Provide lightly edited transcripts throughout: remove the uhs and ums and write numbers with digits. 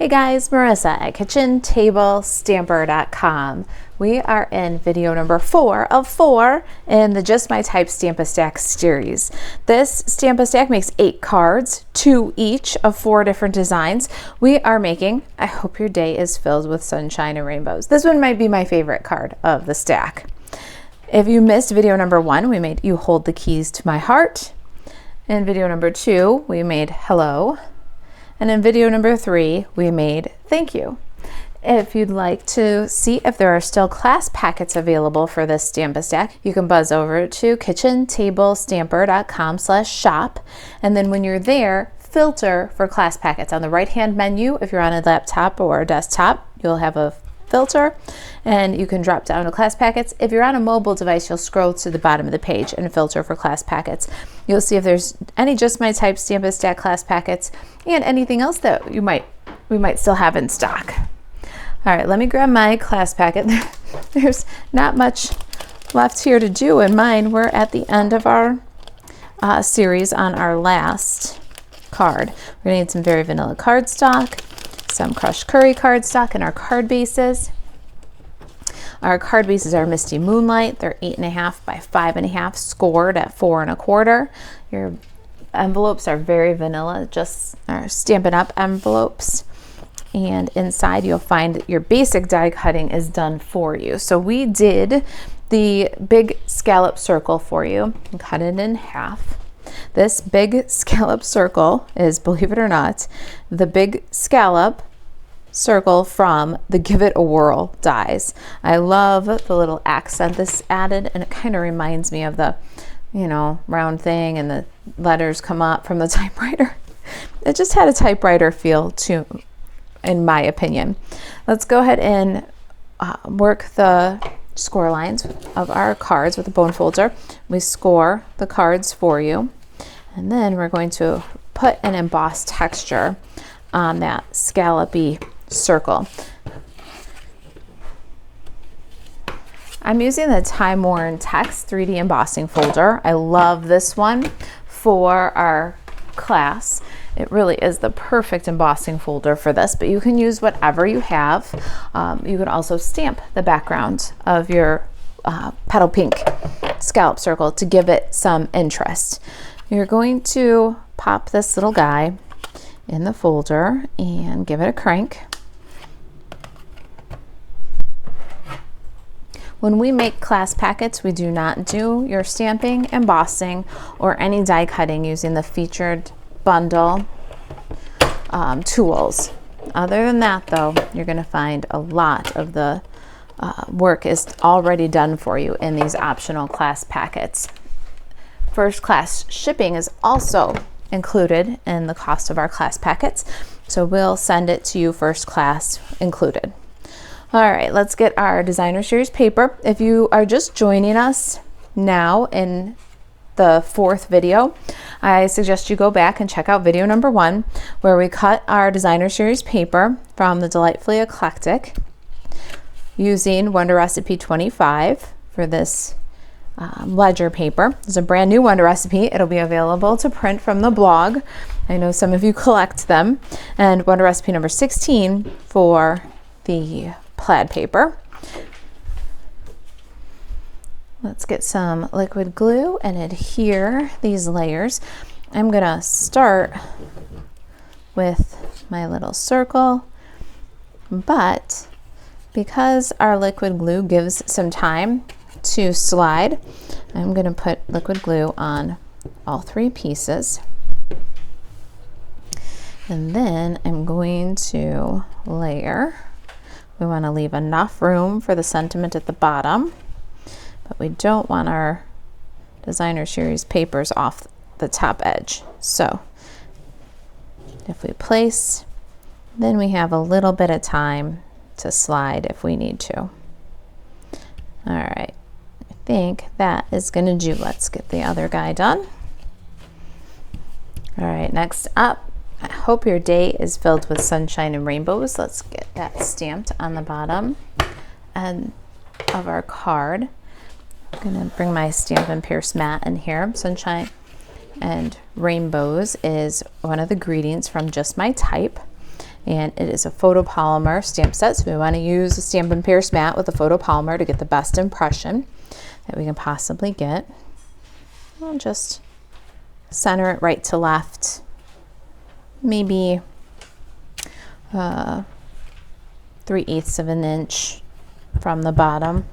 Hey guys, Marissa at kitchentablestamper.com. We are in video number 4 of 4 in the Just My Type Stamp-A-Stack series. This Stamp-A-Stack makes 8 cards, 2 each of 4 different designs. We are making, I hope your day is filled with sunshine and rainbows. This one might be my favorite card of the stack. If you missed video number 1, we made You Hold the Keys to My Heart. In video number 2, we made Hello. And in video number 3, we made Thank You. If you'd like to see if there are still class packets available for this Stamp-A-Stack, you can buzz over to kitchentablestamper.com/shop. And then when you're there, filter for class packets. On the right-hand menu, if you're on a laptop or a desktop, you'll have a filter and you can drop down to class packets. If you're on a mobile device, you'll scroll to the bottom of the page and filter for class packets. You'll see if there's any Just My Type Stamp-A-Stack class packets and anything else that we might still have in stock. All right, let me grab my class packet. There's not much left here to do in mine. We're at the end of our series on our last card. We're gonna need some Very Vanilla cardstock, some crushed curry cardstock, and our card bases. Our card bases are Misty Moonlight. They're 8.5 by 5.5, scored at 4 1/4. Your envelopes are Very Vanilla, just our Stampin' Up! Envelopes. And inside you'll find that your basic die cutting is done for you. So we did the big scallop circle for you and cut it in half. This big scallop circle is, believe it or not, the big scallop circle from the Give It a Whirl dies. I love the little accent this added, and it kind of reminds me of the, round thing and the letters come up from the typewriter. It just had a typewriter feel too, in my opinion. Let's go ahead and work the score lines of our cards with a bone folder. We score the cards for you, and then we're going to put an embossed texture on that scallopy circle. I'm using the Time Worn Text 3D embossing folder. I love this one for our class. It really is the perfect embossing folder for this, but you can use whatever you have. You can also stamp the background of your petal pink scallop circle to give it some interest. You're going to pop this little guy in the folder and give it a crank. When we make class packets, we do not do your stamping, embossing, or any die cutting using the featured bundle tools. Other than that, though, you're going to find a lot of the work is already done for you in these optional class packets. First class shipping is also included in the cost of our class packets, so we'll send it to you first class included. All right, let's get our designer series paper. If you are just joining us now in the 4th video, I suggest you go back and check out video number 1, where we cut our designer series paper from the Delightfully Eclectic using Wonder Recipe 25 for this ledger paper. It's a brand new Wonder Recipe. It'll be available to print from the blog. I know some of you collect them. And Wonder Recipe number 16 for the plaid paper. Let's get some liquid glue and adhere these layers. I'm gonna start with my little circle, but because our liquid glue gives some time to slide, I'm gonna put liquid glue on all 3 pieces. And then I'm going to layer. We want to leave enough room for the sentiment at the bottom, but we don't want our designer series papers off the top edge. So if we place, then we have a little bit of time to slide if we need to. All right, I think that is going to do. Let's get the other guy done. All right, next up, I hope your day is filled with sunshine and rainbows. Let's get that stamped on the bottom end of our card. I'm gonna bring my Stampin' Pierce mat in here. Sunshine and rainbows is one of the greetings from Just My Type. and it is a photopolymer stamp set. So we want to use a Stampin' Pierce mat with a photopolymer to get the best impression that we can possibly get. I'll just center it right to left, maybe 3/8 of an inch from the bottom.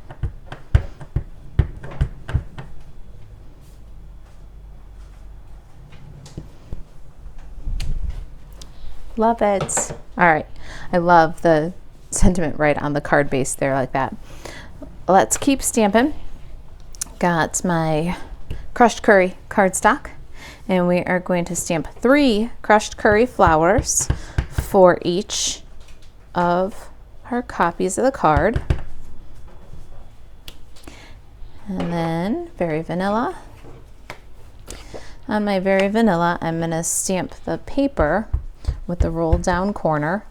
Love it. All right, I love the sentiment right on the card base there like that. Let's keep stamping. Got my crushed curry cardstock, and we are going to stamp 3 crushed curry flowers for each of our copies of the card. And then Very Vanilla. On my Very Vanilla, I'm going to stamp the paper with the roll down corner.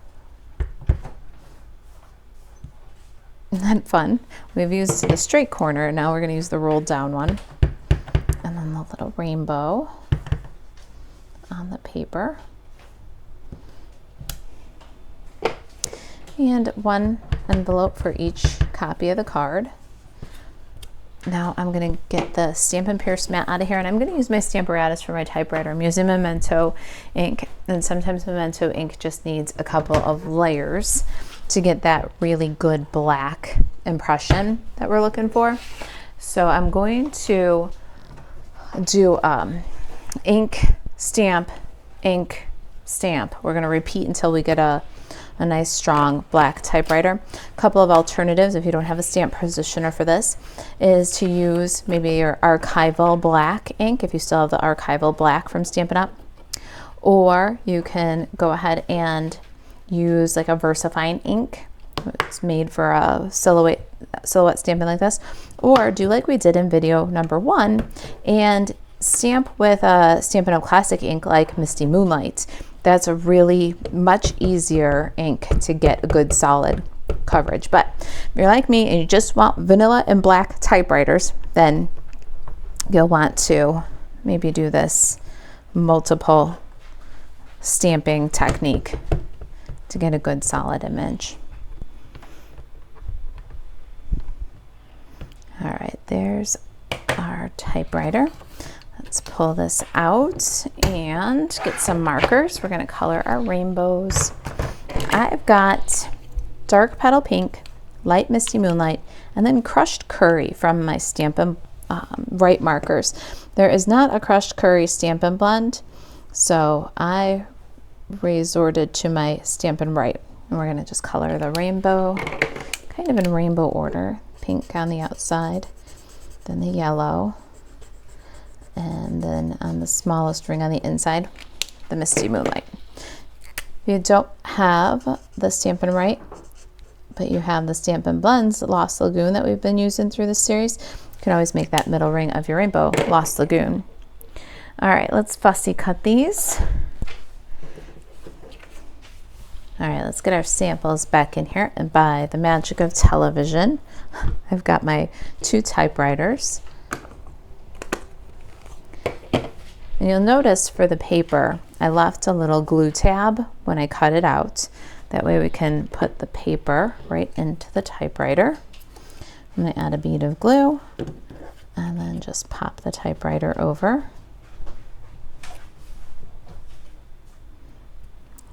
Isn't that fun? We've used the straight corner, now we're going to use the rolled down one. And then the little rainbow on the paper. And 1 envelope for each copy of the card. Now I'm going to get the Stampin' Pierce mat out of here, and I'm going to use my Stamparatus for my typewriter. I'm using Memento ink, and sometimes Memento ink just needs a couple of layers to get that really good black impression that we're looking for. So I'm going to do ink, stamp, ink, stamp. We're going to repeat until we get a nice strong black typewriter. A couple of alternatives if you don't have a stamp positioner for this is to use maybe your archival black ink if you still have the archival black from Stampin' Up, or you can go ahead and use like a VersaFine ink. It's made for a silhouette stamping like this, or do like we did in video number 1 and stamp with a Stampin' Up! Classic ink like Misty Moonlight. That's a really much easier ink to get a good solid coverage. But if you're like me and you just want vanilla and black typewriters, then you'll want to maybe do this multiple stamping technique to get a good solid image. All right, there's our typewriter. Let's pull this out and get some markers. We're going to color our rainbows. I've got dark petal pink, light Misty Moonlight, and then crushed curry from my Stampin' Right markers. There is not a crushed curry Stampin' Blend, so I resorted to my Stampin' Right. And we're going to just color the rainbow, kind of in rainbow order. Pink on the outside, then the yellow, and then on the smallest ring on the inside, the Misty Moonlight. If you don't have the Stampin' Right, but you have the Stampin' Blends Lost Lagoon that we've been using through this series, you can always make that middle ring of your rainbow Lost Lagoon. All right, let's fussy cut these. All right, let's get our samples back in here, and by the magic of television, I've got my 2 typewriters. And you'll notice for the paper, I left a little glue tab when I cut it out. That way we can put the paper right into the typewriter. I'm going to add a bead of glue and then just pop the typewriter over.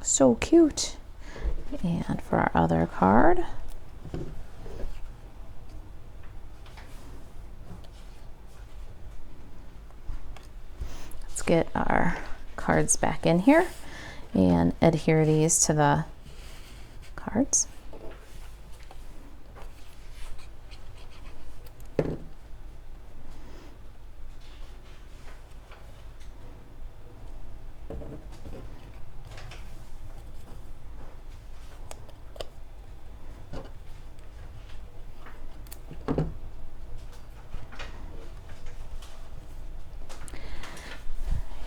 So cute. And for our other card, let's get our cards back in here and adhere these to the cards.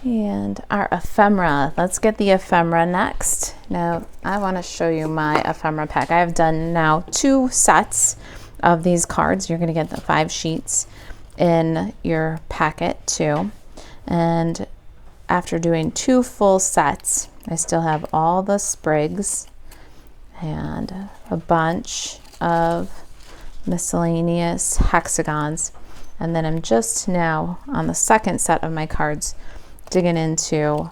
And our ephemera, let's get the ephemera next. Now I want to show you my ephemera pack. I have done now 2 sets of these cards. You're going to get the 5 sheets in your packet too. And after doing 2 full sets, I still have all the sprigs and a bunch of miscellaneous hexagons. And then I'm just now on the second set of my cards digging into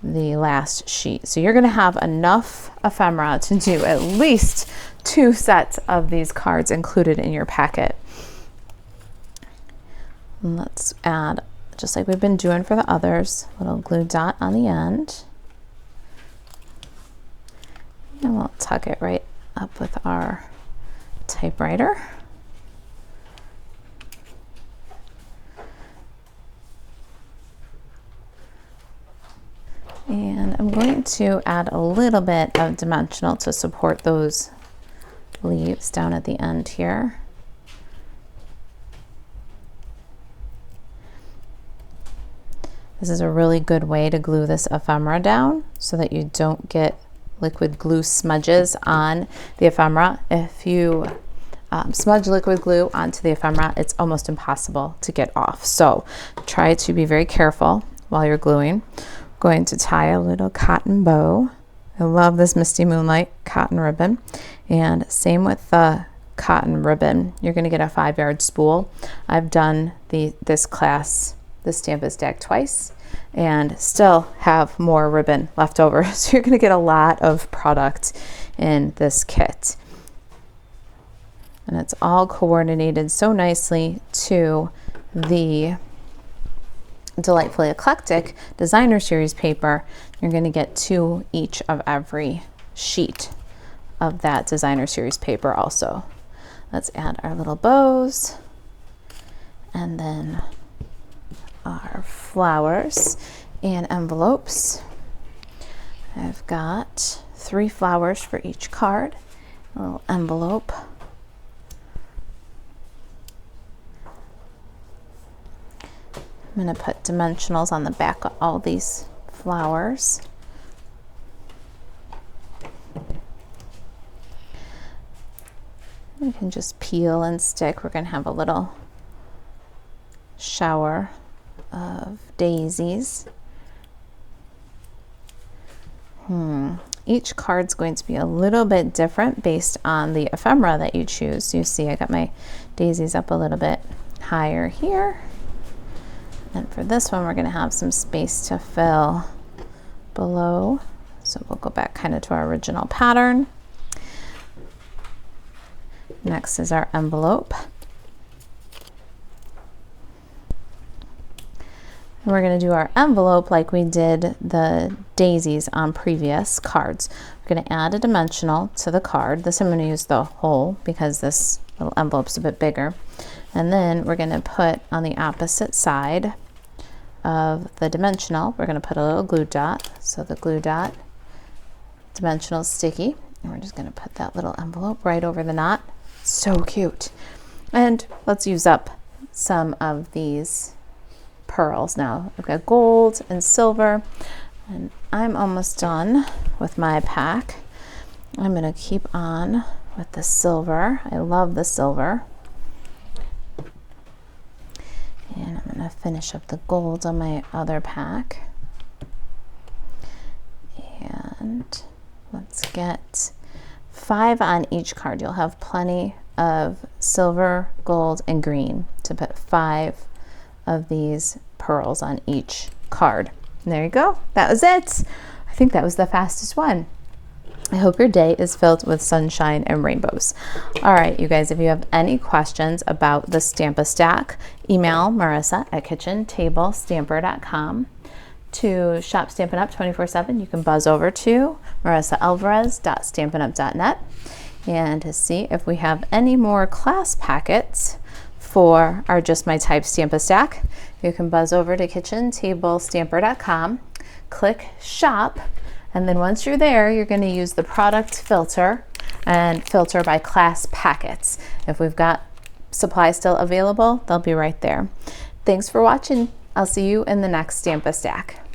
the last sheet. So you're going to have enough ephemera to do at least 2 sets of these cards included in your packet. And let's add, just like we've been doing for the others, a little glue dot on the end. And we'll tuck it right up with our typewriter. And I'm going to add a little bit of dimensional to support those leaves down at the end here. This is a really good way to glue this ephemera down so that you don't get liquid glue smudges on the ephemera. If you smudge liquid glue onto the ephemera, it's almost impossible to get off. So try to be very careful while you're gluing. Going to tie a little cotton bow. I love this Misty Moonlight cotton ribbon. And same with the cotton ribbon. You're going to get a 5-yard spool. I've done this class, the Stampin' Stack, twice and still have more ribbon left over. So you're going to get a lot of product in this kit. And it's all coordinated so nicely to the Delightfully Eclectic Designer Series paper. You're going to get 2 each of every sheet of that Designer Series paper also. Let's add our little bows and then our flowers and envelopes. I've got 3 flowers for each card, a little envelope. I'm going to put dimensionals on the back of all these flowers. You can just peel and stick. We're going to have a little shower of daisies. Each card's going to be a little bit different based on the ephemera that you choose. You see I got my daisies up a little bit higher here. And for this one, we're going to have some space to fill below. So we'll go back kind of to our original pattern. Next is our envelope. And we're going to do our envelope like we did the daisies on previous cards. We're going to add a dimensional to the card. This I'm going to use the whole because this little envelope's a bit bigger. And then we're going to put on the opposite side of the dimensional, we're going to put a little glue dot. So the glue dot, dimensional sticky, and we're just going to put that little envelope right over the knot. So cute. And let's use up some of these pearls now. I've got gold and silver, and I'm almost done with my pack. I'm going to keep on with the silver. I love the silver. And I'm going to finish up the gold on my other pack. And let's get 5 on each card. You'll have plenty of silver, gold, and green to put 5 of these pearls on each card. And there you go. That was it. I think that was the fastest one. I hope your day is filled with sunshine and rainbows. All right, you guys, if you have any questions about the Stampin' Stack, email Marisa at kitchentablestamper.com. To shop Stampin' Up! 24/7, you can buzz over to marisaalvarez.stampinup.net. And to see if we have any more class packets for our Just My Type Stampin' Stack, you can buzz over to kitchentablestamper.com, click shop, and then once you're there, you're going to use the product filter and filter by class packets. If we've got supplies still available, they'll be right there. Thanks for watching. I'll see you in the next Stampin' Stack.